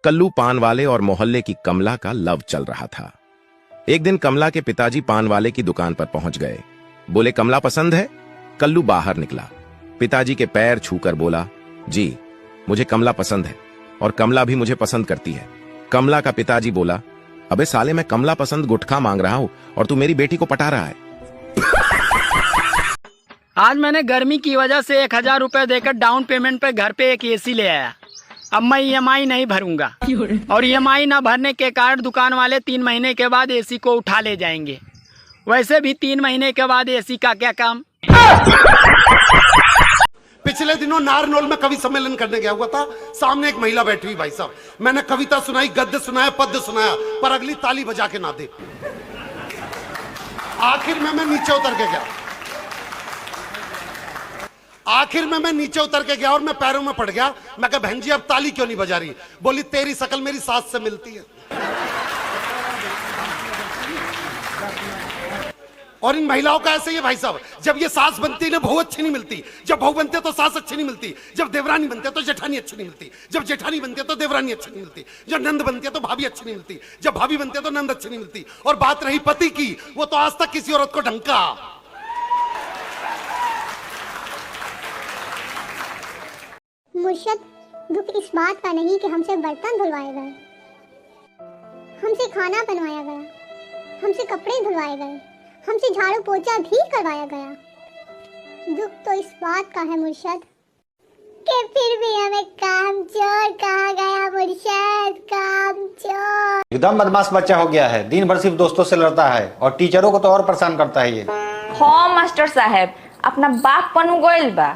कल्लू पान वाले और मोहल्ले की कमला का लव चल रहा था। एक दिन कमला के पिताजी पान वाले की दुकान पर पहुंच गए। बोले, कमला पसंद है? कल्लू बाहर निकला, पिताजी के पैर छूकर बोला, जी मुझे कमला पसंद है और कमला भी मुझे पसंद करती है। कमला का पिताजी बोला, अबे साले, मैं कमला पसंद गुटखा मांग रहा हूं और तू मेरी बेटी को पटा रहा है। आज मैंने गर्मी की वजह से 1000 रुपए देकर डाउन पेमेंट पे घर पे एक एसी ले आया। अब मैं ईएमआई नहीं भरूंगा और ईएमआई ना भरने के कारण दुकान वाले 3 महीने के बाद एसी को उठा ले जाएंगे। वैसे भी 3 महीने के बाद एसी का क्या काम। पिछले दिनों नारनौल में कवि सम्मेलन करने गया हुआ था। सामने एक महिला बैठी हुई, भाई साहब मैंने कविता सुनाई, गद्य सुनाया, पद्य सुनाया, पर अगली ताली बजा के ना दे। आखिर में मैं नीचे उतर के गया और मैं पैरों में पड़ गया। मैं कहा, बहन जी अब ताली क्यों नहीं बजा रही? बोली, तेरी शकल मेरी सास से मिलती है। और इन महिलाओं का ऐसे ही है भाई साहब, जब ये सास बनती है ना बहू अच्छी नहीं मिलती, जब बहू बनते तो सास अच्छी नहीं मिलती, जब देवरानी बनते तो जेठानी अच्छी नहीं मिलती, जब जेठानी बनते तो देवरानी अच्छी नहीं मिलती, जब नंद बनती है तो भाभी अच्छी नहीं मिलती, जब भाभी बनते तो नंद अच्छी नहीं मिलती। और बात रही पति की, वो तो आज तक किसी औरत को ढंका। मुर्शद, दुख इस बात का नहीं कि हमसे बर्तन धुलवाए गए, हमसे खाना बनवाया गया, हमसे कपड़े धुलवाए गए, हमसे झाड़ू पोछा भी करवाया गया। दुख तो इस बात का है मुर्शद कि फिर भी हमें कामचोर कहा गया। मुर्शद, कामचोर। एकदम बदमाश बच्चा हो गया है, दिन भर सिर्फ दोस्तों से लड़ता है और टीचरों को तो और परेशान करता है ये। हाँ मास्टर साहब, अपना बाप पनु गोइल बा।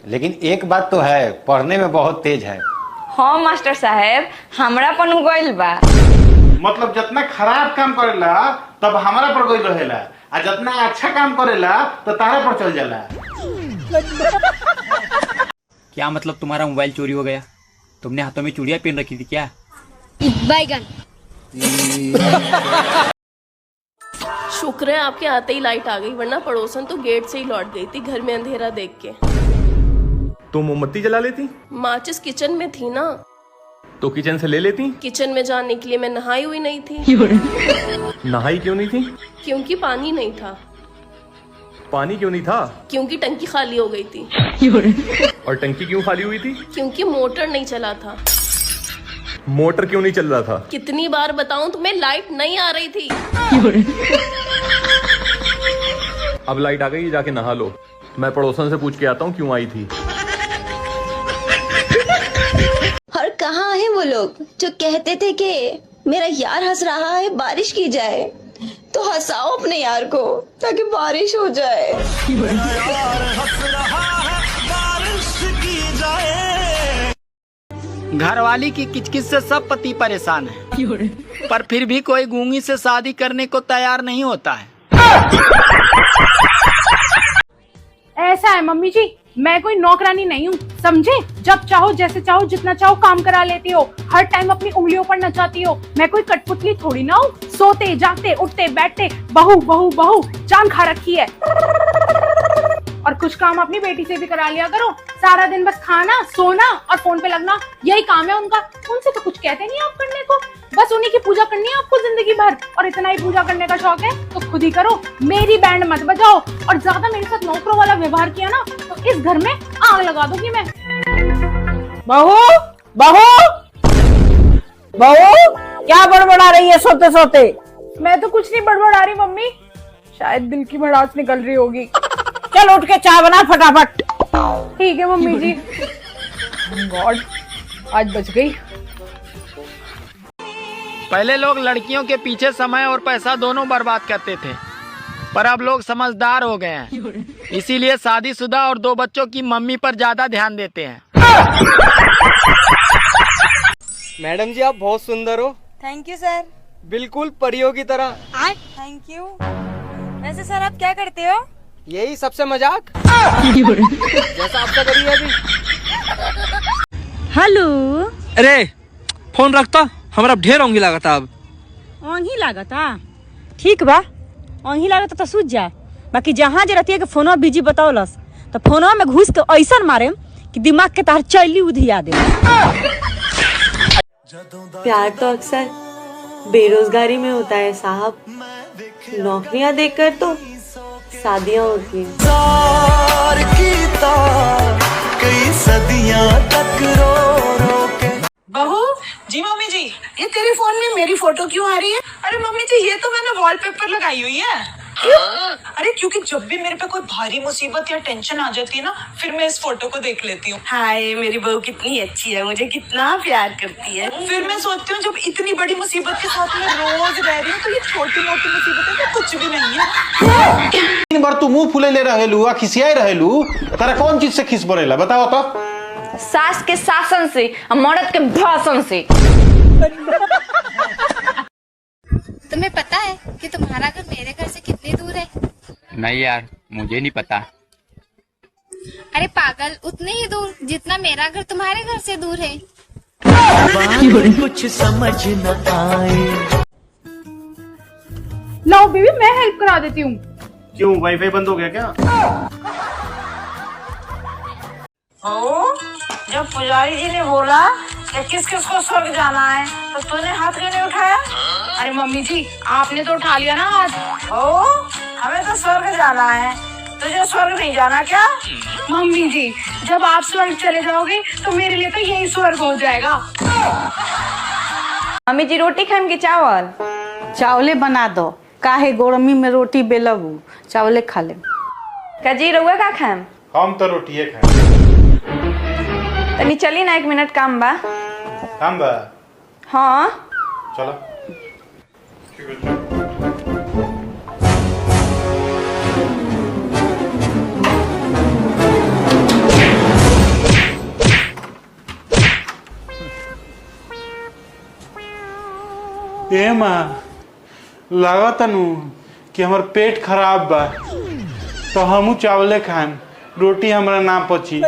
लेकिन एक बात तो है, पढ़ने में बहुत तेज है। हाँ मास्टर साहब, हमरा पनु गोइल बा। मतलब जितना खराब काम करेला तब हमारा पर गोइल रहेला, और जितना अच्छा काम करेला तो तारा पर चल जाला। क्या मतलब तुम्हारा मोबाइल चोरी हो गया? तुमने हाथों में चूड़ियां पहन रखी थी क्या? बैगन। शुक्र है आपके आते ही लाइट आ गई, वरना पड़ोसन तो गेट से ही लौट गई थी घर में अंधेरा देख के। तो मोमबत्ती जला लेती? माचिस किचन में थी ना, तो किचन से ले लेती। किचन में जाने के लिए मैं नहाई हुई नहीं थी। नहाई क्यों नहीं थी? क्योंकि पानी नहीं था। पानी क्यों नहीं था? क्योंकि टंकी खाली हो गई थी। और टंकी क्यों खाली हुई थी? क्योंकि मोटर नहीं चला था। मोटर क्यों नहीं चल रहा था? कितनी बार बताऊं तुम्हें, लाइट नहीं आ रही थी। अब लाइट आ गई, जाके नहा लो। मैं पड़ोसन से पूछ के आता हूँ क्यों आई थी। और कहाँ है वो लोग जो कहते थे कि मेरा यार हंस रहा है, बारिश की जाए, तो हंसाओ अपने यार को ताकि बारिश हो जाए। मेरा यार हंस रहा है, बारिश की जाए। घरवाली की किचकिच से सब पति परेशान है, पर फिर भी कोई गूंगी से शादी करने को तैयार नहीं होता है। ऐसा है मम्मी जी, मैं कोई नौकरानी नहीं हूँ, समझे? जब चाहो, जैसे चाहो, जितना चाहो काम करा लेती हो, हर टाइम अपनी उंगलियों पर नचाती हो। मैं कोई कठपुतली थोड़ी ना हूँ, सोते जागते उठते बैठते बहू बहू बहू जान खा रखी है। और कुछ काम अपनी बेटी से भी करा लिया करो। सारा दिन बस खाना, सोना और फोन पे लगना, यही काम है उनका। उनसे तो कुछ कहते नहीं आप करने को, बस उन्हीं की पूजा करनी है आपको जिंदगी भर। और इतना ही पूजा करने का शौक है तो खुद ही करो, मेरी बैंड मत बजाओ। और ज्यादा मेरे साथ नौकरों वाला व्यवहार किया ना तो इस घर में आग लगा दूंगी मैं। बहू बहू बहू, क्या बड़बड़ा रही है सोते सोते? मैं तो कुछ नहीं बड़बड़ा रही मम्मी, शायद दिल की भड़ास निकल रही होगी। चल उठ के चाय बना फटाफट। ठीक है मम्मी जी। गॉड, आज बच गई। पहले लोग लड़कियों के पीछे समय और पैसा दोनों बर्बाद करते थे, पर अब लोग समझदार हो गए हैं, इसीलिए शादीशुदा और 2 बच्चों की मम्मी पर ज्यादा ध्यान देते हैं। मैडम जी, आप बहुत सुंदर हो। Thank you sir. बिल्कुल परियों की तरह। Thank you. वैसे सर आप क्या करते हो? यही सबसे मजाक जैसा आपका करिए अभी। हेलो। अरे फोन रखता, हमारा ढेर ओंगी लागता। अब ओंगी लागता? ठीक बा, ओंगी लागता तो सूझ जा। बाकी जहाँ जे रहती है कि फोनवा बिजी बताओलस तो फोनवा में घुस के ऐसा मारे कि दिमाग के तार चैली उधिया दे। प्यार तो अक्सर बेरोजगारी में होता है साहब, नौकरियां देखकर तो शादियां होती हैं। कई सदियां तक रो रो के। बहू जी, मम्मी जी, ये तेरे फोन में मेरी फोटो क्यों आ रही है? अरे मम्मी जी, ये तो मैंने वॉलपेपर लगाई हुई है। क्यों? अरे क्योंकि जब भी मेरे पे कोई भारी मुसीबत या टेंशन आ जाती है ना, फिर मैं इस फोटो को देख लेती हूँ। हाय मेरी बहू कितनी अच्छी है, मुझे कितना प्यार करती है। फिर मैं सोचती हूँ जब इतनी बड़ी मुसीबत के साथ मैं रोज रह रही हूँ तो ये छोटी मोटी मुसीबतें तो कुछ भी नहीं है। तीन बार तू मुंह फुले ले रहेलू, खिसियाई रहेलू, तारा कौन चीज से खिस पड़ेला बताओ तो? सास के शासन से और मर्द के भाषण से। तुम्हें पता है कि तुम्हारा घर मेरे घर से कितनी दूर है? नहीं यार, मुझे नहीं पता। अरे पागल, उतने ही दूर जितना मेरा घर तुम्हारे घर से दूर है। कुछ समझ न आए। लो बेबी, मैं हेल्प करा देती हूँ। क्यों, वाईफाई बंद हो गया क्या? जब पुजारी जी ने बोला कि किस किस को स्वर्ग जाना है तो तूने हाथ क्यों नहीं उठाया? अरे मम्मी जी, आपने तो उठा लिया ना हाथ। हमें तो स्वर्ग जाना है, तुझे स्वर्ग नहीं जाना क्या? मम्मी जी, जब आप स्वर्ग चले जाओगे तो मेरे लिए तो यही स्वर्ग हो जाएगा। मम्मी जी, रोटी खाएम की चावल? चावले बना दो, काहे गर्मी में रोटी बेलबू, चावले खा ले। कजी रहुआ का खाएम? हम तो रोटिए खाए। तनी चली ना, 1 मिनट काम बा। काम बा? हाँ चलो। ए माँ, लागत नु कि हमर पेट खराब बा तो हमू चावले खाएम, रोटी हमरा ना पची।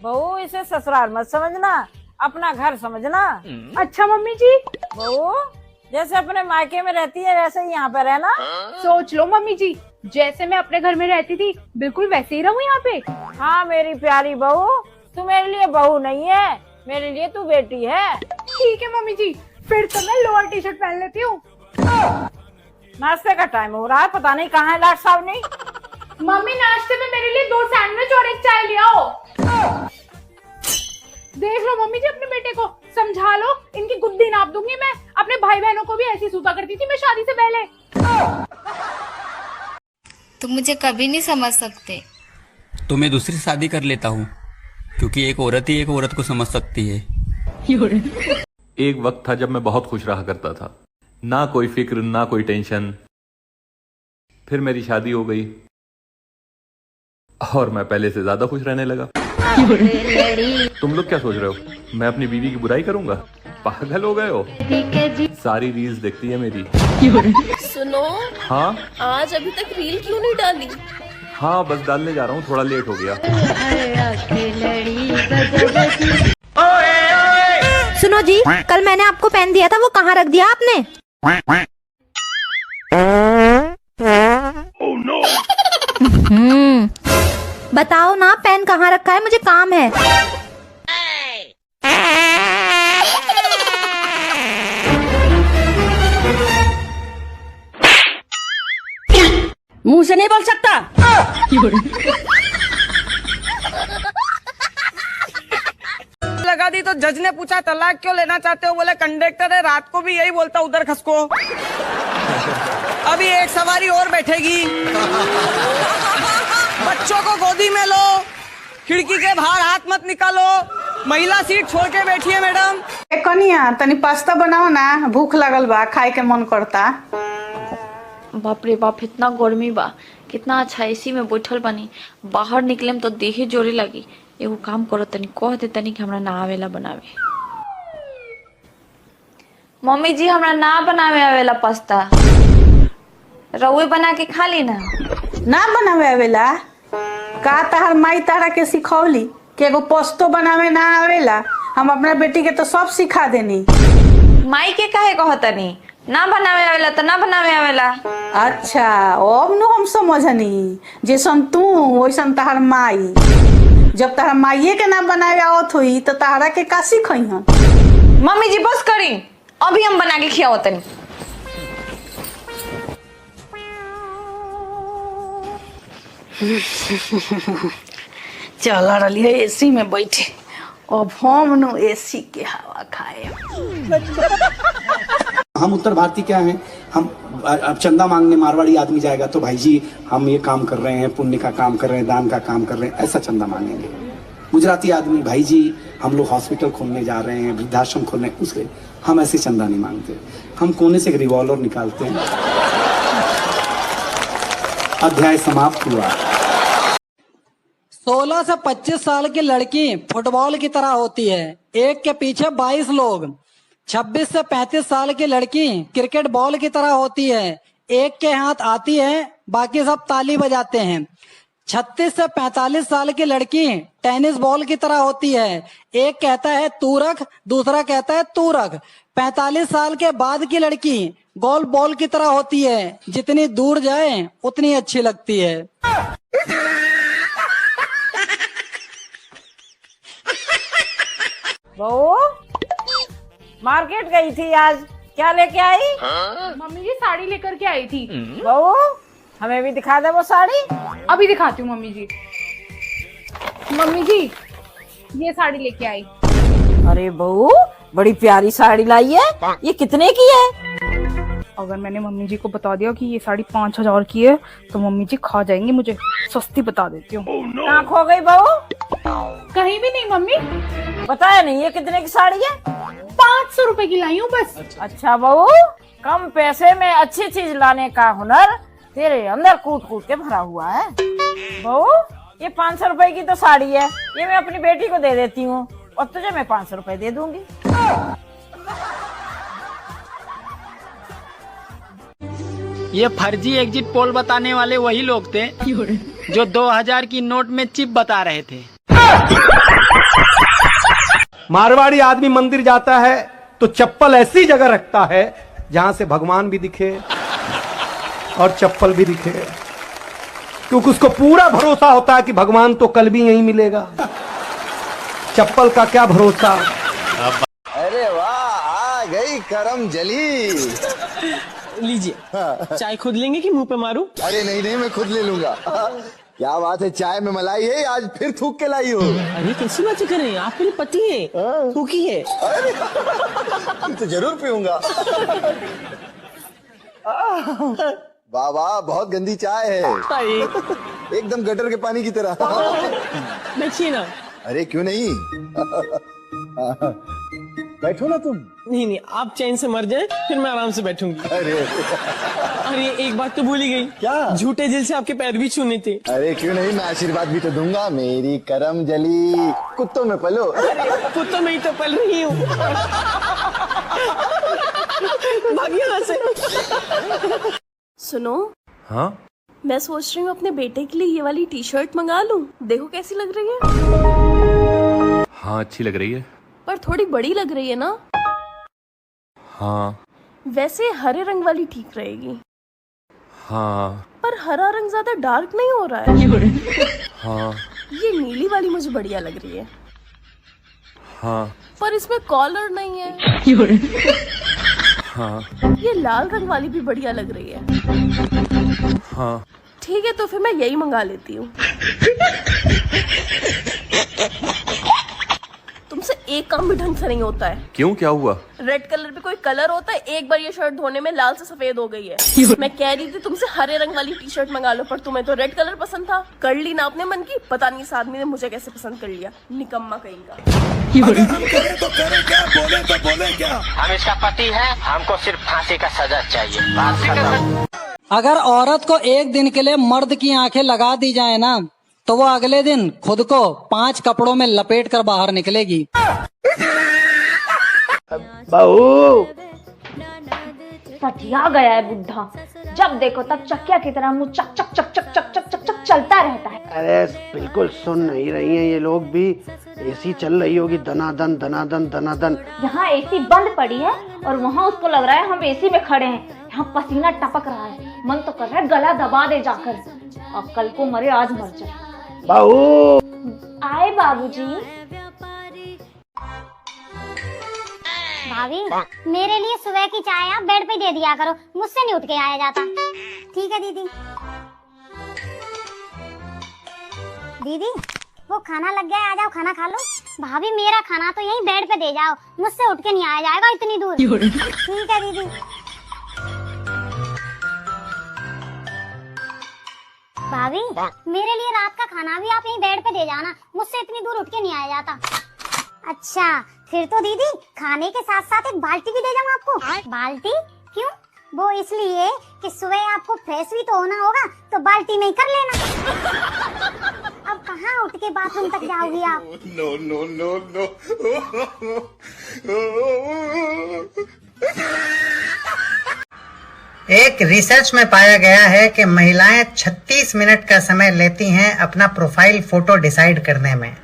बहू, इसे ससुराल मत समझना, अपना घर समझना। अच्छा मम्मी जी। बहू, जैसे अपने मायके में रहती है वैसे ही यहाँ पे रहना। सोच लो मम्मी जी, जैसे मैं अपने घर में रहती थी बिल्कुल वैसे ही रहूं यहाँ पे। हाँ मेरी प्यारी बहू, तू मेरे लिए बहू नहीं है, मेरे लिए तू बेटी है। ठीक है मम्मी जी, फिर तो मैं लोअर टी शर्ट पहन लेती हूँ। नाश्ते का टाइम हो रहा है, पता नहीं कहाँ है लाट साहब नहीं। मम्मी, नाश्ते में मेरे लिए 2 सैंडविच और 1 चाय ले आओ। देख लो मम्मी जी, अपने बेटे को समझा लो, इनकी गुद्दी नाप दूंगी मैं। अपने भाई बहनों को भी ऐसी सूता करती थी मैं शादी से पहले। तुम मुझे कभी नहीं समझ सकते। तो मैं दूसरी शादी कर लेता हूँ, क्योंकि एक औरत ही एक औरत को समझ सकती है। एक वक्त था जब मैं बहुत खुश रहा करता था, ना कोई फिक्र ना कोई टेंशन। फिर मेरी शादी हो गई और मैं पहले से ज्यादा खुश रहने लगा। तुम लोग क्या सोच रहे हो, मैं अपनी बीवी की बुराई करूंगा? पागल हो गए हो? सारी रील्स देखती है मेरी। सुनो, हाँ आज अभी तक रील क्यों नहीं डाली? हाँ, बस डालने जा रहा हूँ, थोड़ा लेट हो गया। सुनो जी, कल मैंने आपको पेन दिया था, वो कहाँ रख दिया आपने? बताओ ना, पेन कहाँ रखा है, मुझे काम है। मुंह से नहीं बोल सकता। लगा दी तो जज ने पूछा तलाक क्यों लेना चाहते हो, बोले कंडक्टर है, रात को भी यही बोलता उधर खसको। अभी एक सवारी और बैठेगी, बच्चों को गोदी में लो, खिड़की के बाहर हाथ मत निकालो, महिला सीट छोड़ के बैठिए मैडम। कनिया, तनी पास्ता बनाओ ना, भूख लगल बा, खाए के मन करता। बाप रे बाप, इतना गर्मी बा, कितना अच्छा एसी में बैठल बनी, बाहर निकले तो देहे जोरे लगी। एगो काम करो, तनी कह दे तनी कि हमरा ना आवेला बनावे। मम्मी जी, हमरा ना बनावे आवेला पास्ता, रउए बना के खा ली ना। ना बनावे आवेला का? तार माई तारा के सिखौली कि एगो पोस्तो बनावे ना आवेला? हम अपना बेटी के तो सब सिखा देनी। माई के काहे कहतनी? ना बनावे आवेला तो ना बनावे आवेला। अच्छा, अब नु हम समझनी, जैसन तू वैसन तार माई। जब तारा माइये के ना बनावे आवत हुई तो तारा के का सिखई हन? मम्मी जी बस करी, अभी हम बना के खियाओ तनी। चला रही है एसी में बैठे, अब हम नो एसी के हवा खाए। हम उत्तर भारतीय क्या हैं, हम अब चंदा मांगने मारवाड़ी आदमी जाएगा तो भाई जी हम ये काम कर रहे हैं, पुण्य का काम कर रहे हैं, दान का काम कर रहे हैं, ऐसा चंदा मांगेंगे। गुजराती आदमी भाई जी हम लोग हॉस्पिटल खोलने जा रहे हैं, वृद्धाश्रम खोलने, उसके हम ऐसे चंदा नहीं मांगते। हम कोने से एक रिवॉल्वर निकालते हैं। अध्याय समाप्त हुआ। 16 से 25 साल की लड़की फुटबॉल की तरह होती है, एक के पीछे 22 लोग। 26 से 35 साल की लड़की क्रिकेट बॉल की तरह होती है, एक के हाथ आती है, बाकी सब ताली बजाते हैं। 36 से 45 साल की लड़की टेनिस बॉल की तरह होती है, एक कहता है तू रख, दूसरा कहता है तू रख। 45 साल के बाद की लड़की गोल्फ बॉल की तरह होती है, जितनी दूर जाए उतनी अच्छी लगती है। बहू मार्केट गई थी आज, क्या लेके आई? मम्मी जी साड़ी लेकर के आई थी। बहू हमें भी दिखा दे वो साड़ी। अभी दिखाती हूँ मम्मी जी। मम्मी जी ये साड़ी लेके आई। अरे बहू बड़ी प्यारी साड़ी लाई है, ये कितने की है? अगर मैंने मम्मी जी को बता दिया कि ये साड़ी 5000 की है तो मम्मी जी खा जाएंगी मुझे, सस्ती बता देती हूँ। कहाँ खो गई बहू? कहीं भी नहीं मम्मी। बताया नहीं ये कितने की साड़ी है? 500 रुपए की लाई हूँ बस। अच्छा बहू, कम पैसे में अच्छी चीज लाने का हुनर तेरे अंदर कूट कूट के भरा हुआ है। बहू ये 500 रुपए की तो साड़ी है, ये मैं अपनी बेटी को दे देती हूँ और तुझे मैं 500 रुपए दे दूंगी। ये फर्जी एग्जिट पोल बताने वाले वही लोग थे जो 2000 की नोट में चिप बता रहे थे। मारवाड़ी आदमी मंदिर जाता है तो चप्पल ऐसी जगह रखता है जहां से भगवान भी दिखे और चप्पल भी दिखे, क्योंकि उसको पूरा भरोसा होता है कि भगवान तो कल भी यहीं मिलेगा, चप्पल का क्या भरोसा। अरे वाह, आ गई करम जली। लीजिए। चाय खुद लेंगे कि मुंह पे मारूं? अरे नहीं नहीं, मैं खुद ले लूंगा। क्या बात है, चाय में मलाई है, आज फिर थूक के लाई हो। अरे कैसी बातें कर रहे हैं, आप मेरे पति हैं, थूकी है। तो जरूर पीऊंगा। वाह वाह, बहुत गंदी चाय है, एकदम गटर के पानी की तरह। बैठिए ना। अरे क्यों नहीं, बैठो ना तुम। नहीं नहीं, आप चैन से मर जाए फिर मैं आराम से बैठूंगी। अरे एक बात तो भूल ही गई। क्या? झूठे दिल से आपके पैर भी छूने थे। अरे क्यों नहीं, मैं आशीर्वाद भी तो दूंगा। मेरी करम जली, कुत्तों में पलो। कुत्तों में ही तो पल रही हूँ। भागिए यहाँ से। सुनो। हाँ मैं सोच रही हूँ अपने बेटे के लिए ये वाली टी शर्ट मंगा लूं, देखो कैसी लग रही है। हाँ अच्छी लग रही है, पर थोड़ी बड़ी लग रही है ना। हाँ वैसे हरे रंग वाली ठीक रहेगी। हाँ पर हरा रंग ज्यादा डार्क नहीं हो रहा है। हाँ ये नीली वाली मुझे बढ़िया लग रही है। हाँ पर इसमें कॉलर नहीं है। हाँ ये लाल रंग वाली भी बढ़िया लग रही है। हाँ ठीक है, तो फिर मैं यही मंगा लेती हूँ। तुमसे एक काम भी ढंग से नहीं होता है। क्यों, क्या हुआ? रेड कलर पे कोई कलर होता है, एक बार ये शर्ट धोने में लाल से सफेद हो गई है। मैं कह रही थी तुमसे हरे रंग वाली टी शर्ट मंगा लो, पर तुम्हें तो रेड कलर पसंद था। कर ली ना अपने मन की। पता नहीं इस आदमी ने मुझे कैसे पसंद कर लिया, निकम्मा कहीं का। हम इसका पति है, हमको सिर्फ फांसी का सजा चाहिए, बात खत्म। अगर औरत को एक दिन के लिए मर्द की आंखें लगा दी जाए ना, तो वो अगले दिन खुद को 5 कपड़ों में लपेट कर बाहर निकलेगी। बहू सठिया गया है बुढ़ा, जब देखो तब चक्किया की तरह मुंह चक चक चक चक चक चक चक चक चलता रहता है। अरे बिल्कुल सुन नहीं रही हैं ये लोग भी, एसी चल रही होगी दनादन दनादन दनादन। यहाँ एसी बंद पड़ी है और वहाँ उसको लग रहा है हम एसी में खड़े हैं। यहाँ पसीना टपक रहा है, मन तो कर रहा है गला दबा दे जाकर, और कल को मरे आज मर जाए। बहू आए बाबूजी। भाभी मेरे लिए सुबह की चाय आप बेड पे दे दिया करो, मुझसे नहीं उठ के आया जाता। ठीक है दीदी। दीदी वो खाना लग गया है, आ जाओ खाना खा लो। भाभी मेरा खाना तो यहीं बेड पे दे जाओ, मुझसे उठ के नहीं आया जाएगा इतनी दूर। ठीक है दीदी। भाभी मेरे लिए रात का खाना भी आप यहीं बेड पे दे जाना, मुझसे इतनी दूर उठ के नहीं आया जाता। अच्छा फिर तो दीदी खाने के साथ साथ एक बाल्टी भी दे जाऊं आपको। बाल्टी क्यों? वो इसलिए कि सुबह आपको फ्रेश भी तो होना होगा, तो बाल्टी में ही कर लेना। अब कहाँ उठ के बाथरूम तक जाओगी आप? No no no no. एक रिसर्च में पाया गया है कि महिलाएं 36 मिनट का समय लेती हैं अपना प्रोफाइल फोटो डिसाइड करने में,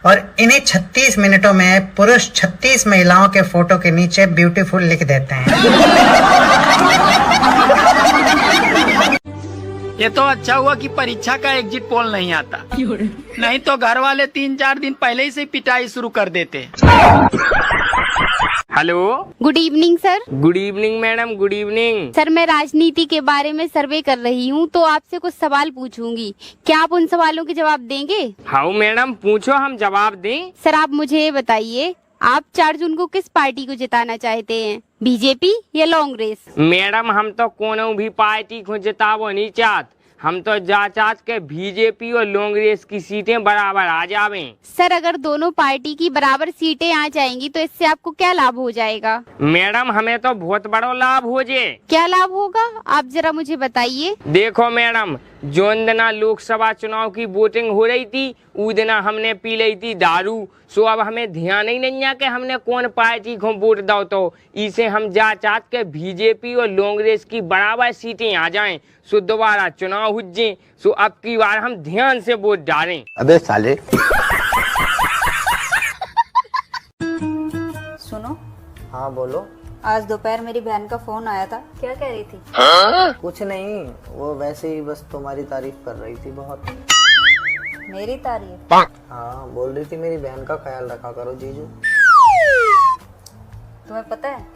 और इन्हीं 36 मिनटों में पुरुष 36 महिलाओं के फोटो के नीचे ब्यूटीफुल लिख देते हैं। ये तो अच्छा हुआ कि परीक्षा का एग्जिट पोल नहीं आता, नहीं तो घर वाले 3-4 दिन पहले ही से पिटाई शुरू कर देते। Hello, good evening sir. Good evening madam, good evening. Sir मैं राजनीति के बारे में सर्वे कर रही हूँ, तो आपसे कुछ सवाल पूछूंगी, क्या आप उन सवालों के जवाब देंगे? हाँ मैडम पूछो, हम जवाब दें। सर आप मुझे ये बताइए, आप 4 जून को किस पार्टी को जिताना चाहते हैं, बीजेपी या कांग्रेस? मैडम हम तो कोनो भी पार्टी को जितावो नहीं चाहत, हम तो चाहत के बीजेपी और कांग्रेस की सीटें बराबर आ जावे। सर अगर दोनों पार्टी की बराबर सीटें आ जाएंगी तो इससे आपको क्या लाभ हो जाएगा? मैडम हमें तो बहुत बड़ा लाभ हो जाए। क्या लाभ होगा आप जरा मुझे बताइए। देखो मैडम, जोन दिना लोकसभा चुनाव की वोटिंग हो रही थी, उस दिना हमने पी ली थी दारू, सो अब हमें ध्यान ही नहीं है कि हमने कौन पार्टी को वोट दो, तो इसे हम चाहत के बीजेपी और कांग्रेस की बराबर सीटें आ जाएं, सो दोबारा चुनाव हो जाए, सो अब की बार हम ध्यान से वोट डालें। अबे साले। सुनो। हाँ बोलो। आज दोपहर मेरी बहन का फोन आया था, क्या कह रही थी? कुछ नहीं, वो वैसे ही बस तुम्हारी तारीफ कर रही थी बहुत। मेरी तारीफ? हाँ बोल रही थी मेरी बहन का ख्याल रखा करो जीजू। तुम्हें पता है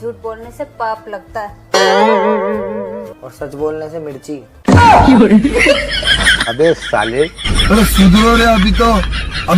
झूठ बोलने से पाप लगता है और सच बोलने से मिर्ची। अबे साले। सुधरो रे अभी तो।